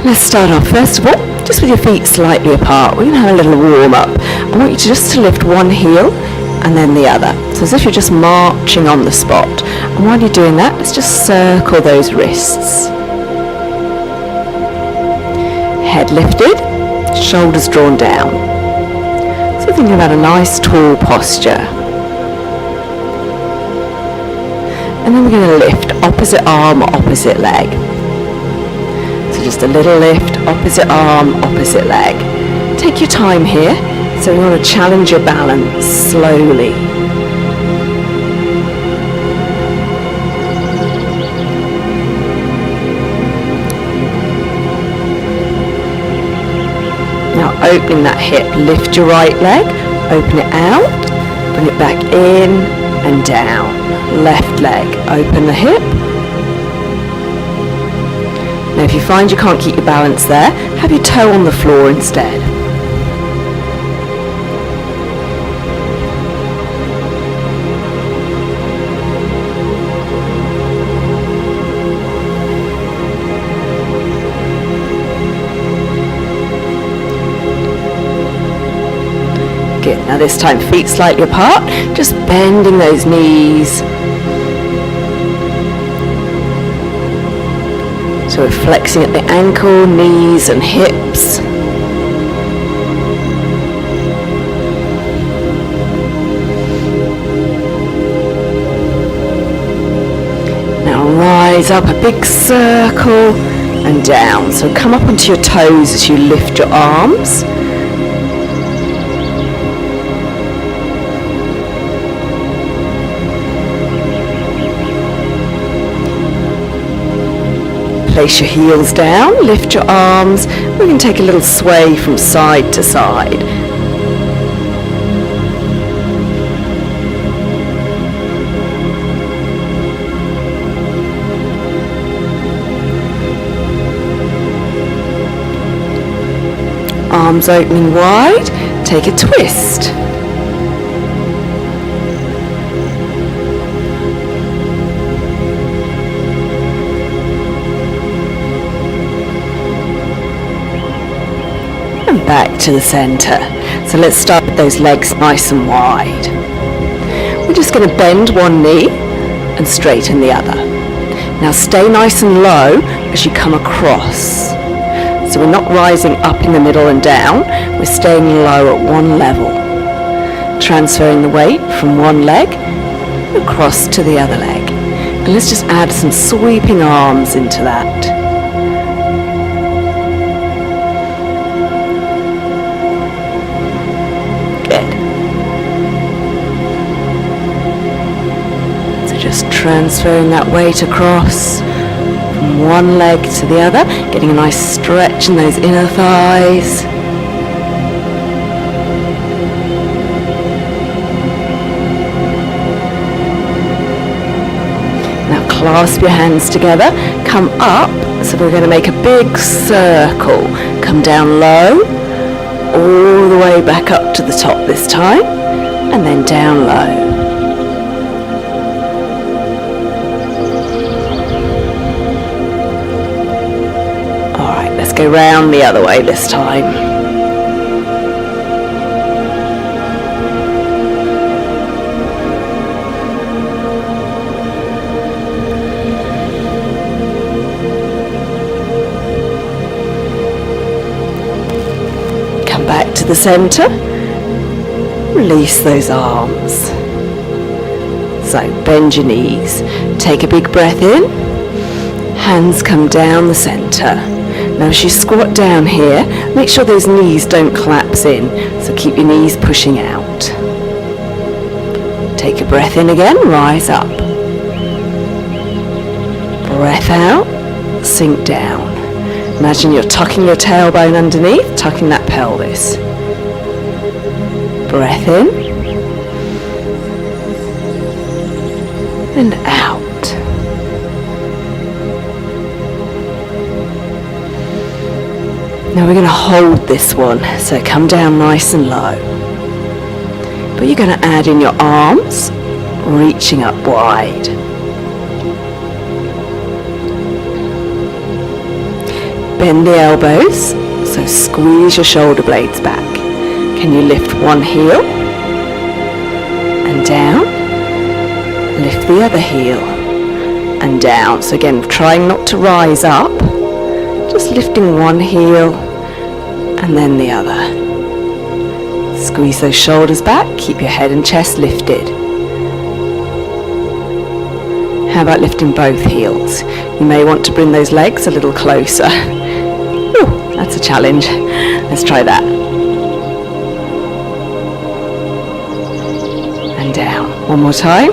Let's start off first of all, just with your feet slightly apart. We're going to have a little warm up. I want you to lift one heel and then the other. So as if you're just marching on the spot. And while you're doing that, let's just circle those wrists. Head lifted, shoulders drawn down. So we're thinking about a nice tall posture. And then we're going to lift opposite arm, opposite leg. So just a little lift, opposite arm, opposite leg. Take your time here. So we want to challenge your balance slowly. Now opening that hip, lift your right leg, open it out, bring it back in and down. Left leg, open the hip. Now if you find you can't keep your balance there, have your toe on the floor instead. Good. Now this time feet slightly apart, just bending those knees. So we're flexing at the ankle, knees and hips. Now rise up a big circle and down. So come up onto your toes as you lift your arms. Place your heels down, lift your arms. We're going to take a little sway from side to side. Arms opening wide, take a twist. Back to the center. So let's start with those legs nice and wide. We're just going to bend one knee and straighten the other. Now stay nice and low as you come across. So we're not rising up in the middle and down, we're staying low at one level. Transferring the weight from one leg across to the other leg. And let's just add some sweeping arms into that. Just transferring that weight across from one leg to the other, getting a nice stretch in those inner thighs. Now clasp your hands together, come up, so we're going to make a big circle. Come down low, all the way back up to the top this time, and then down low. Let's go round the other way this time. Come back to the center. Release those arms. So bend your knees. Take a big breath in. Hands come down the center. Now as you squat down here, make sure those knees don't collapse in, so keep your knees pushing out. Take a breath in again, rise up. Breath out, sink down. Imagine you're tucking your tailbone underneath, tucking that pelvis. Breath in and out. Now we're going to hold this one, so come down nice and low. But you're going to add in your arms, reaching up wide. Bend the elbows, so squeeze your shoulder blades back. Can you lift one heel and down? Lift the other heel and down. So again, trying not to rise up, just lifting one heel and then the other. Squeeze those shoulders back, keep your head and chest lifted. How about lifting both heels? You may want to bring those legs a little closer. Ooh, that's a challenge. Let's try that. And down. One more time.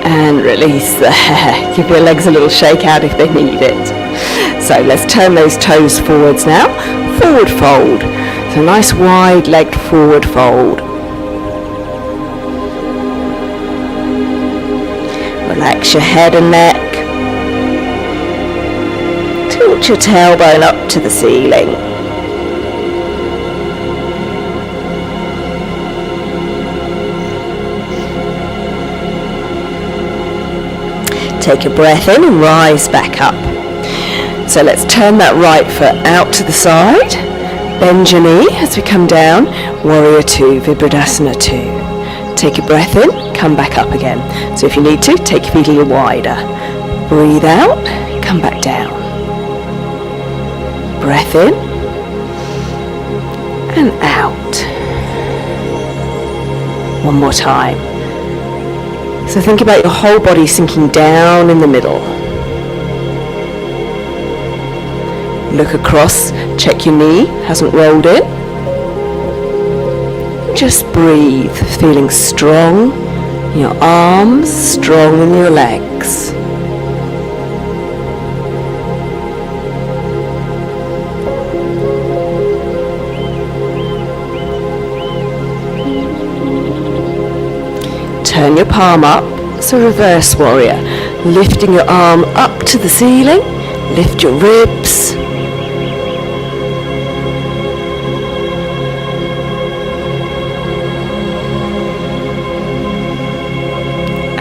And release there. Give your legs a little shake out if they need it. So let's turn those toes forwards now. Forward fold. So nice wide legged forward fold. Relax your head and neck. Tilt your tailbone up to the ceiling. Take a breath in and rise back up. So let's turn that right foot out to the side. Bend your knee as we come down. Warrior 2, Vibradasana 2. Take a breath in, come back up again. So if you need to, take your feet a little wider. Breathe out, come back down. Breath in and out. One more time. So think about your whole body sinking down in the middle. Look across, check your knee hasn't rolled in. Just breathe, feeling strong in your arms, strong in your legs. Turn your palm up, so reverse warrior. Lifting your arm up to the ceiling, lift your ribs.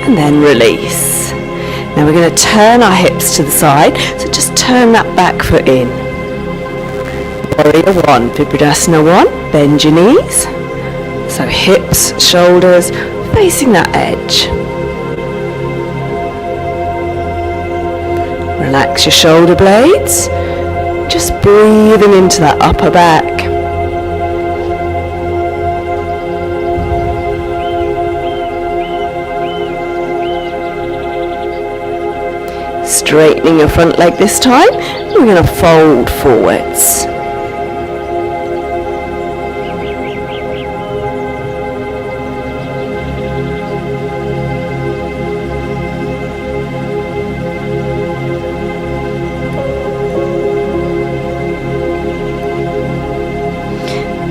And then release. Now we're going to turn our hips to the side, so just turn that back foot in. Warrior 1, Vibradasana 1, bend your knees. So hips, shoulders, facing that edge. Relax your shoulder blades, just breathing into that upper back. Straightening your front leg this time, we're going to fold forwards.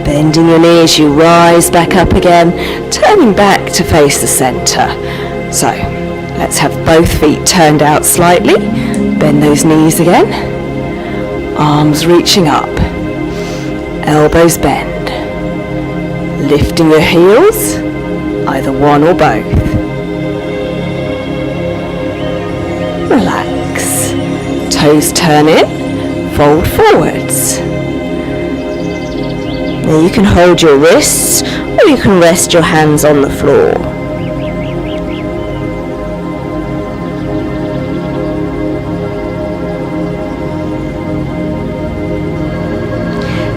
Bending your knee as you rise back up again, turning back to face the center. So let's have both feet turned out slightly. Bend those knees again. Arms reaching up. Elbows bend. Lifting your heels, either one or both. Relax. Toes turn in, fold forwards. Now you can hold your wrists or you can rest your hands on the floor.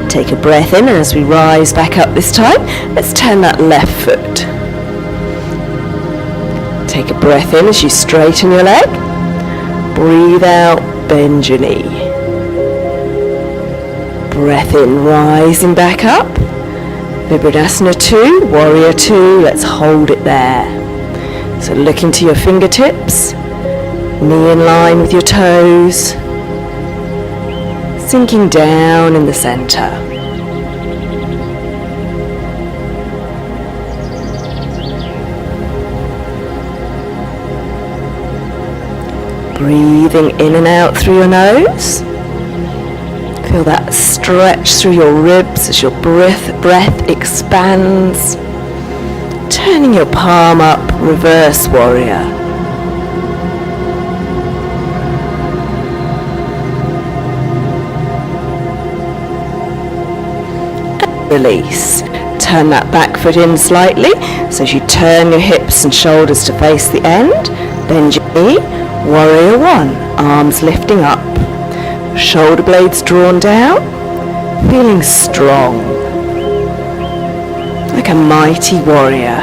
Take a breath in, and as we rise back up this time, let's turn that left foot. Take a breath in as you straighten your leg. Breathe out, bend your knee. Breath in, rising back up. Vibradasana 2, Warrior 2, let's hold it there. So look into your fingertips, knee in line with your toes, sinking down in the center. Breathing in and out through your nose. Feel that stretch through your ribs as your breath expands. Turning your palm up, reverse warrior. release. Turn that back foot in slightly, so as you turn your hips and shoulders to face the end, bend your knee, warrior one, arms lifting up, shoulder blades drawn down, feeling strong, like a mighty warrior.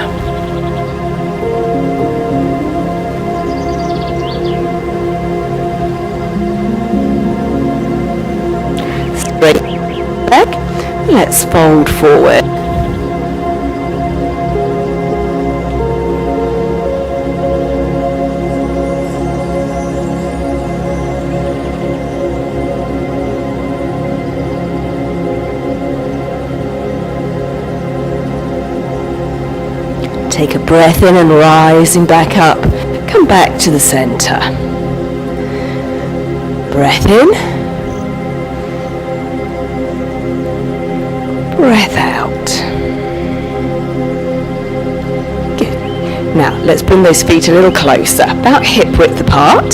Straight leg, let's fold forward. Take a breath in and rising back up. Come back to the center. Breath in. Breath out. Good. Now let's bring those feet a little closer, about hip width apart,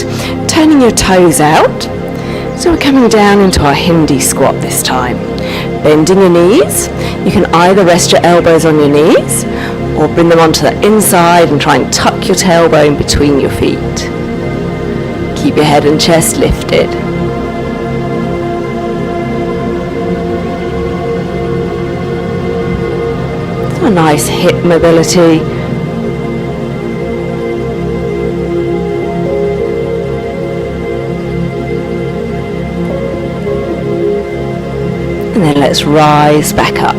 turning your toes out. So we're coming down into our Hindi squat this time. Bending your knees. You can either rest your elbows on your knees or bring them onto the inside and try and tuck your tailbone between your feet. Keep your head and chest lifted. So a nice hip mobility. And then let's rise back up.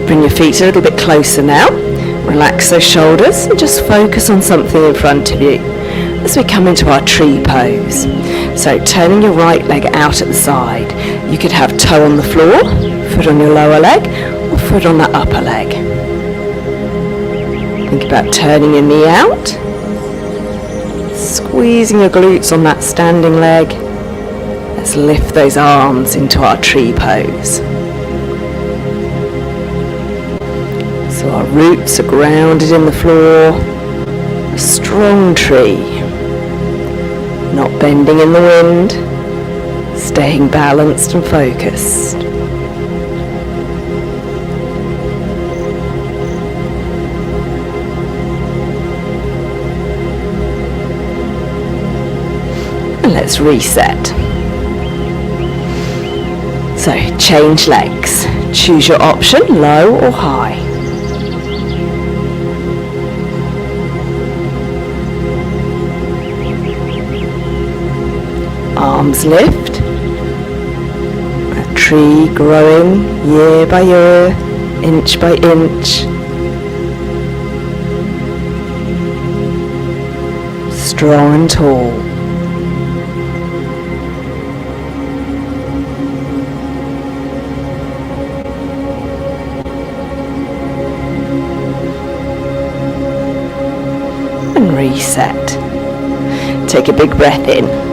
Bring your feet a little bit closer now. Relax those shoulders and just focus on something in front of you as we come into our tree pose. So turning your right leg out at the side. You could have toe on the floor, foot on your lower leg, or foot on the upper leg. Think about turning your knee out, squeezing your glutes on that standing leg. Let's lift those arms into our tree pose. So our roots are grounded in the floor, a strong tree, not bending in the wind, staying balanced and focused. And let's reset. So change legs, choose your option, low or high. Arms lift, a tree growing year by year, inch by inch. Strong and tall. And reset. Take a big breath in.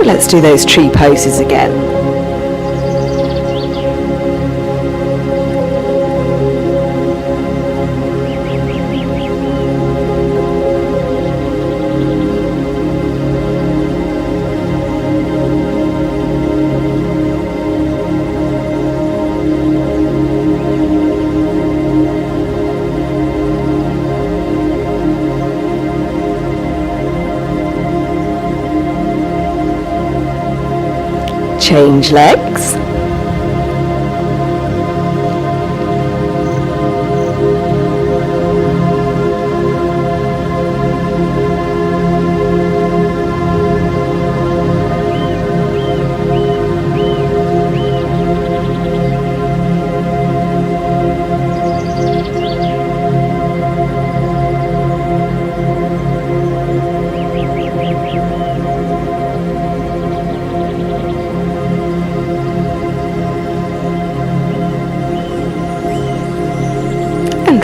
Let's do those tree poses again. Change legs.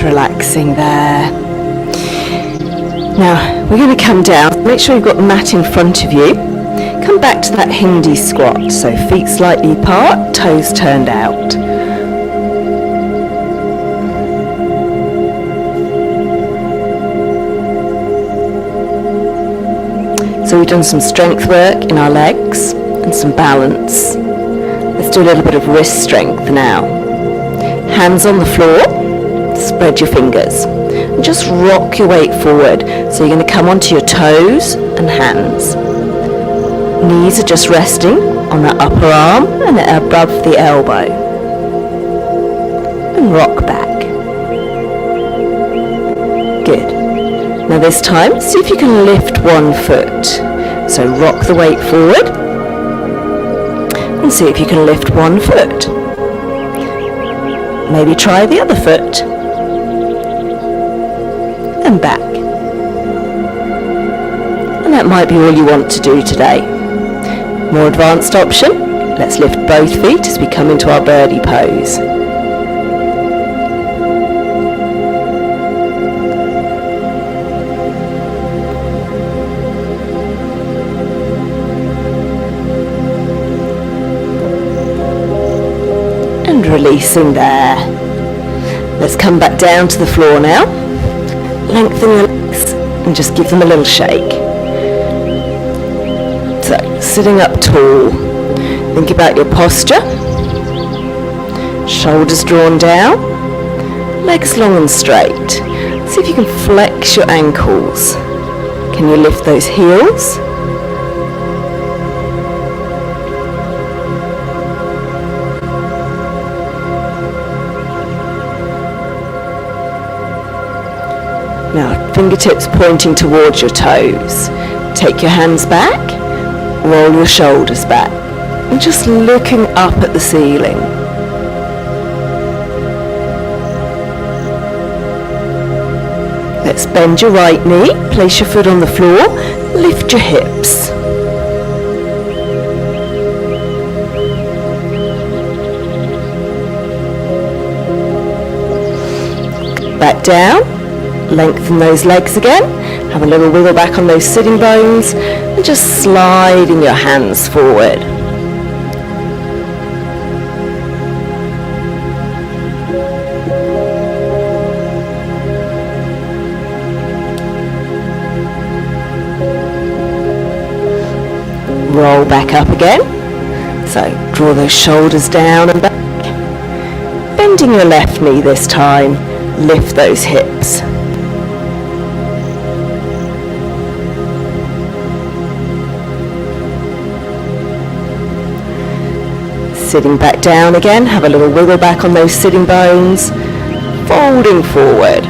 Relaxing there. Now we're going to come down. Make sure you've got the mat in front of you. Come back to that Hindi squat. So feet slightly apart, toes turned out. So we've done some strength work in our legs and some balance. Let's do a little bit of wrist strength now. Hands on the floor, spread your fingers, and just rock your weight forward. So you're going to come onto your toes and hands. Knees are just resting on the upper arm and above the elbow. And rock back. Good. Now this time, see if you can lift one foot. So rock the weight forward and see if you can lift one foot. Maybe try the other foot. And back. And that might be all you want to do today. More advanced option, let's lift both feet as we come into our birdie pose. And releasing there. Let's come back down to the floor now. Lengthen your legs and just give them a little shake. So, sitting up tall. Think about your posture. Shoulders drawn down. Legs long and straight. See if you can flex your ankles. Can you lift those heels? Now, fingertips pointing towards your toes. Take your hands back, roll your shoulders back, and just looking up at the ceiling. Let's bend your right knee, place your foot on the floor, lift your hips. Back down. Lengthen those legs again, have a little wiggle back on those sitting bones, and just sliding your hands forward. Roll back up again, so draw those shoulders down and back. Bending your left knee this time, lift those hips. Sitting back down again, have a little wiggle back on those sitting bones, folding forward.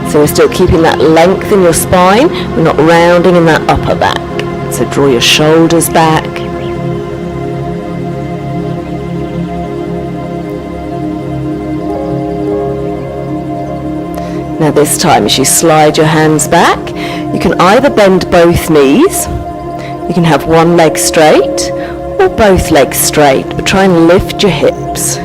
So we're still keeping that length in your spine, we're not rounding in that upper back. So draw your shoulders back. Now this time as you slide your hands back, you can either bend both knees, you can have one leg straight, or both legs straight, but try and lift your hips.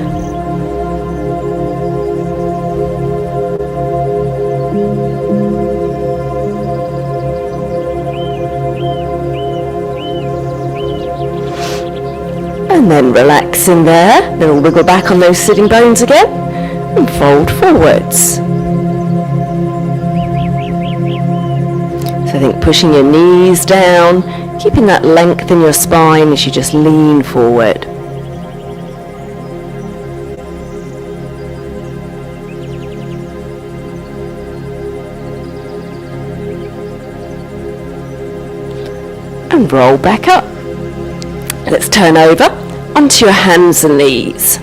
And then relax in there, little wiggle back on those sitting bones again, and fold forwards. So I think pushing your knees down, keeping that length in your spine as you just lean forward. And roll back up. Let's turn over onto your hands and knees.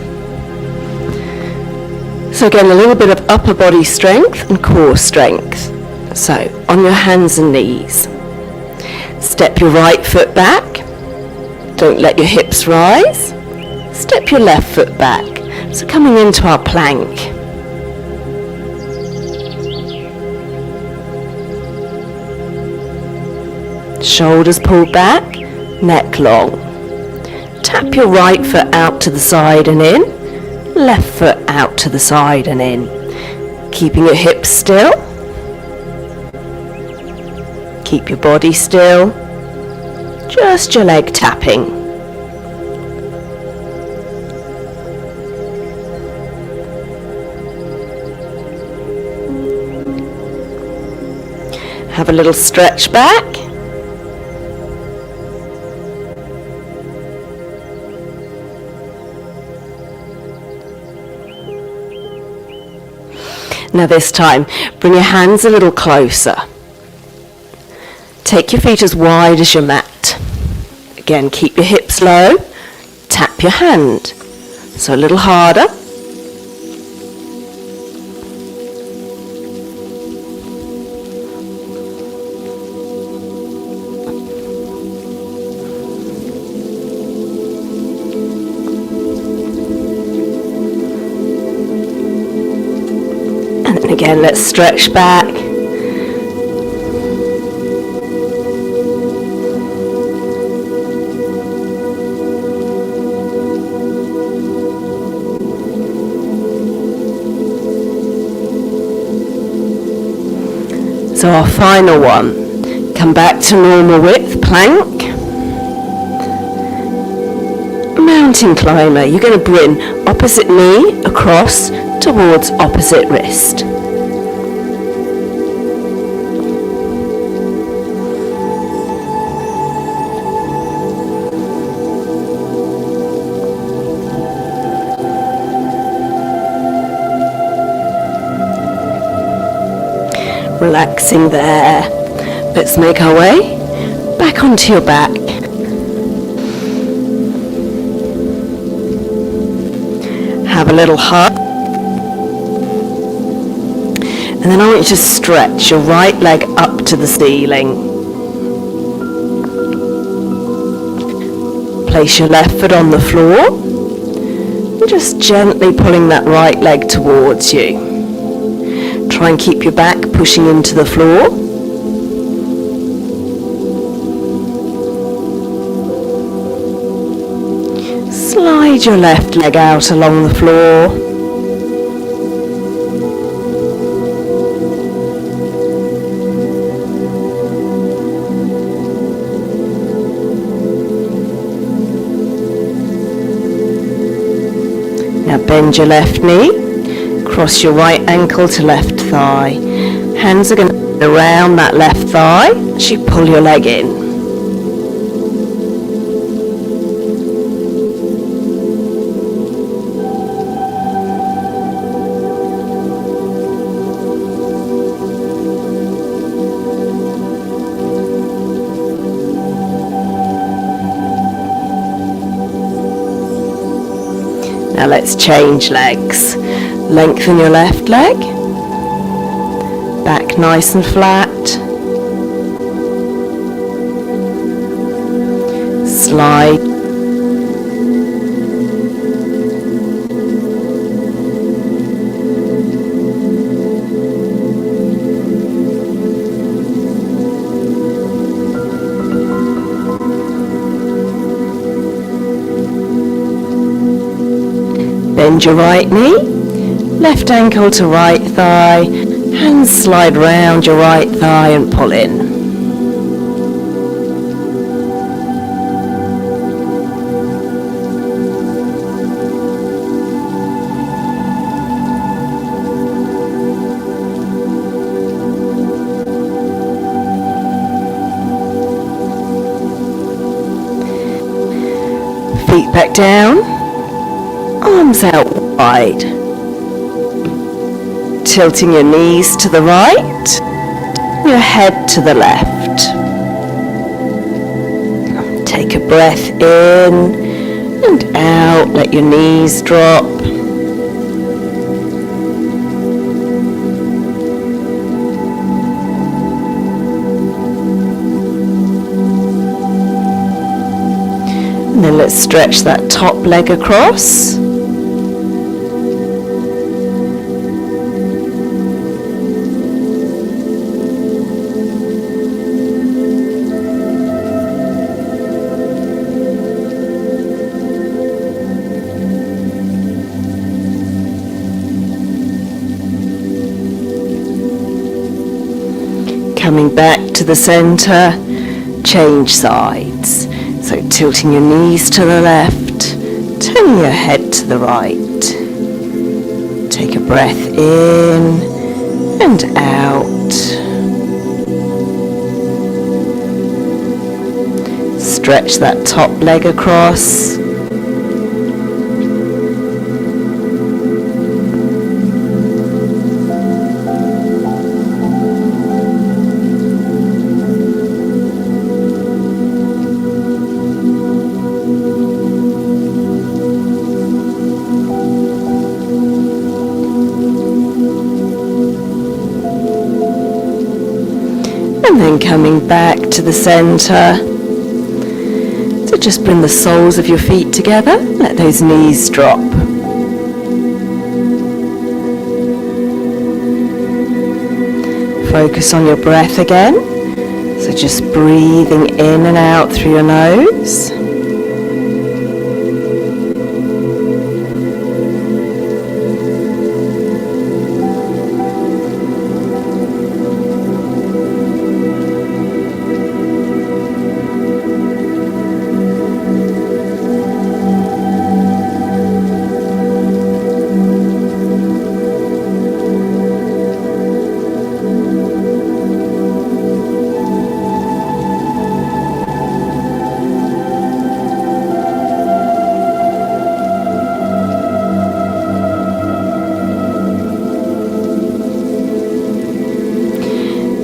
So again, a little bit of upper body strength and core strength. So on your hands and knees. Step your right foot back. Don't let your hips rise. Step your left foot back. So coming into our plank. Shoulders pulled back, neck long. Tap your right foot out to the side and in. Left foot out to the side and in. Keeping your hips still. Keep your body still, just your leg tapping. Have a little stretch back. Now this time, bring your hands a little closer. Take your feet as wide as your mat. Again, keep your hips low. Tap your hand. So a little harder. And then again, let's stretch back. So our final one, come back to normal width, plank. Mountain climber, you're going to bring opposite knee across towards opposite wrist. Relaxing there. Let's make our way back onto your back. Have a little hug. And then I want you to stretch your right leg up to the ceiling. Place your left foot on the floor. And just gently pulling that right leg towards you. Try and keep your back pushing into the floor. Slide your left leg out along the floor. Now bend your left knee. Cross your right ankle to left thigh. Hands are going to go around that left thigh as you pull your leg in. Now let's change legs. Lengthen your left leg, back nice and flat, slide, bend your right knee. Left ankle to right thigh, hands slide round your right thigh and pull in. Feet back down, arms out wide. Tilting your knees to the right, your head to the left. Take a breath in and out, let your knees drop. And then let's stretch that top leg across. Coming back to the center, change sides. So tilting your knees to the left, turning your head to the right. Take a breath in and out. stretch that top leg across. And then coming back to the center. So just bring the soles of your feet together. Let those knees drop. Focus on your breath again. So just breathing in and out through your nose.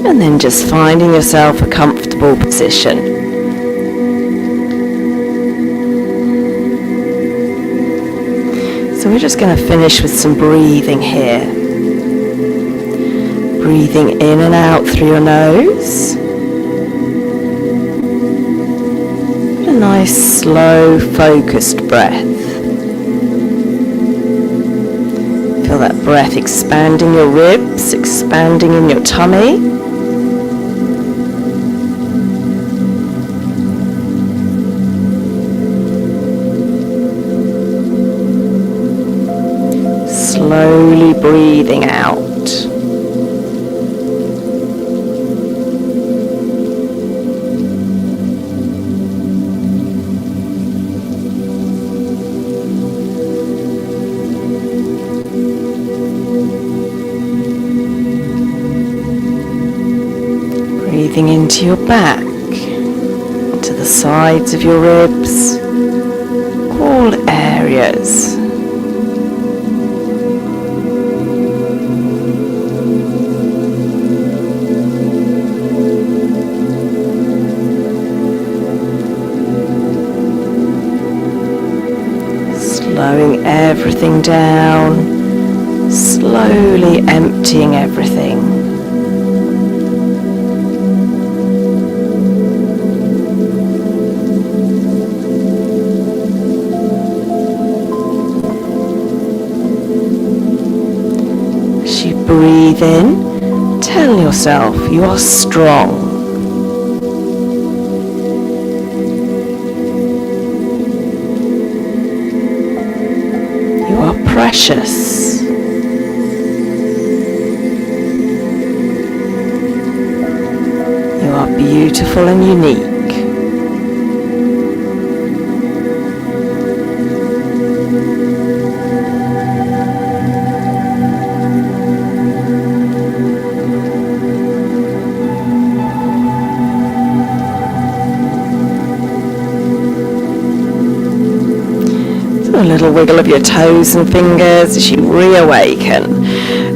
And then just finding yourself a comfortable position. So we're just going to finish with some breathing here. Breathing in and out through your nose. A nice, slow, focused breath. Feel that breath expanding your ribs, expanding in your tummy. Slowly breathing out. Breathing into your back, into the sides of your ribs, all areas. Slowing everything down, slowly emptying everything. As you breathe in, tell yourself you are strong. Precious. You are beautiful and unique. A little wiggle of your toes and fingers as you reawaken.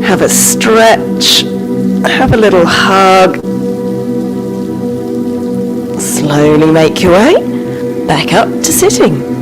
Have a stretch, have a little hug. Slowly make your way back up to sitting.